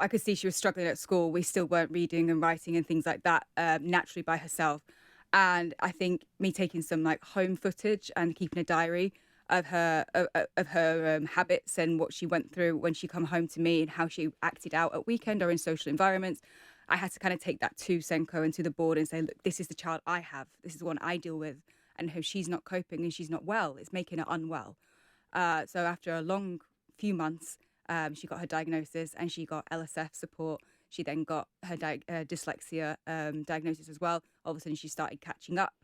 I could see she was struggling at school. We still weren't reading and writing and things like that naturally by herself. And I think me taking some like home footage and keeping a diary of her habits and what she went through when she come home to me and how she acted out at weekend or in social environments. I had to kind of take that to Senko and to the board and say, look, this is the child I have. This is the one I deal with. And how she's not coping and she's not well. It's making her unwell. So after a long few months, she got her diagnosis and she got LSF support. She then got her dyslexia diagnosis as well. All of a sudden, she started catching up.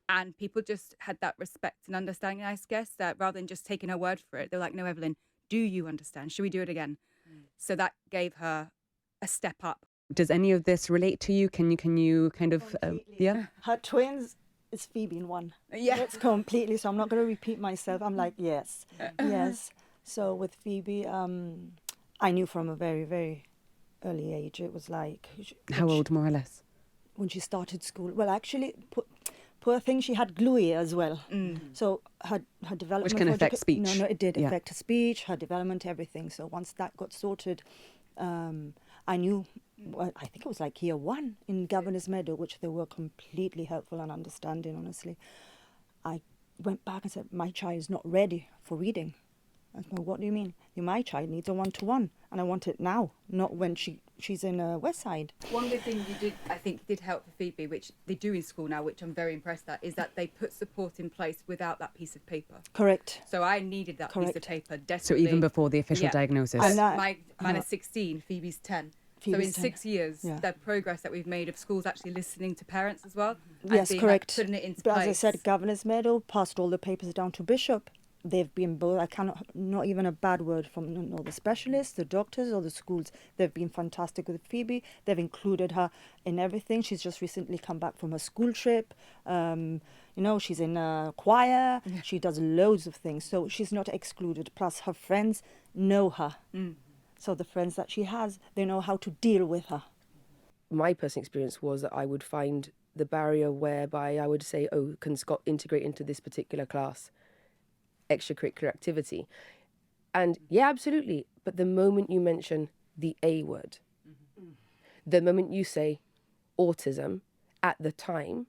And people just had that respect and understanding, I guess, that rather than just taking her word for it, they're like, no, Evelyn, do you understand? Should we do it again? So that gave her a step up. Does any of this relate to you? Can you kind of, yeah? Her twins is Phoebe in one. Yeah. That's completely, so I'm not going to repeat myself. I'm like, yes, yes. So with Phoebe, I knew from a very, very early age. It was like... How old, more or less? When she started school. Well, actually, poor thing, she had glue ear as well. So her development... Which can affect speech. No, it did affect her speech, her development, everything. So once that got sorted, I knew... Well, I think it was like year 1 in Governor's Meadow, which they were completely helpful and understanding, honestly. I went back and said, my child is not ready for reading. I said, well, what do you mean? My child needs a one-to-one, and I want it now, not when she's in West Side. One good thing you did, I think, did help for Phoebe, which they do in school now, which I'm very impressed at, is that they put support in place without that piece of paper. Correct. So I needed that piece of paper desperately. So even before the official diagnosis? And mine is 16, Phoebe's 10. So in 6 years, the progress that we've made of schools actually listening to parents as well. Yes, correct. Putting it into but place. As I said, Governor's Meadow passed all the papers down to Bishop. They've been both, I cannot, not even a bad word from the specialists, the doctors or the schools. They've been fantastic with Phoebe. They've included her in everything. She's just recently come back from her school trip. She's in a choir. Yeah. She does loads of things. So she's not excluded. Plus her friends know her. So the friends that she has, they know how to deal with her. My personal experience was that I would find the barrier whereby I would say, oh, can Scott integrate into this particular class extracurricular activity? And yeah, absolutely. But the moment you mention the A word, the moment you say autism, at the time,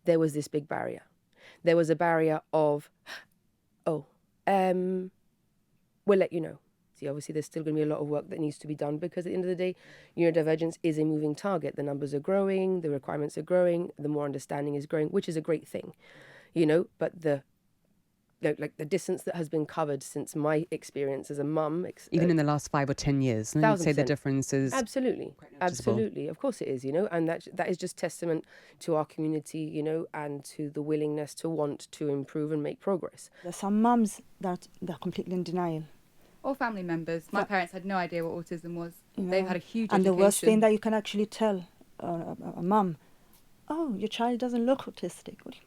there was this big barrier. There was a barrier of, we'll let you know. See, obviously, there's still going to be a lot of work that needs to be done because at the end of the day, neurodivergence is a moving target. The numbers are growing, the requirements are growing, the more understanding is growing, which is a great thing, but the distance that has been covered since my experience as a mum. Even in the last 5 or 10 years, you'd say the difference is... Absolutely, absolutely. Of course it is, and that is just testament to our community, and to the willingness to want to improve and make progress. There's some mums that they're completely in denial. Or family members. My parents had no idea what autism was. They've had a huge And education. the worst thing that you can actually tell a mum, oh, your child doesn't look autistic. What do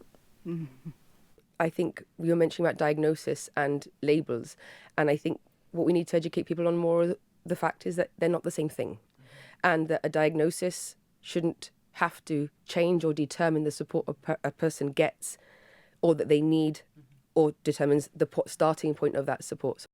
you... I think you're mentioning about diagnosis and labels, and I think what we need to educate people on more the fact is that they're not the same thing, and that a diagnosis shouldn't have to change or determine the support a person gets or that they need or determines the starting point of that support.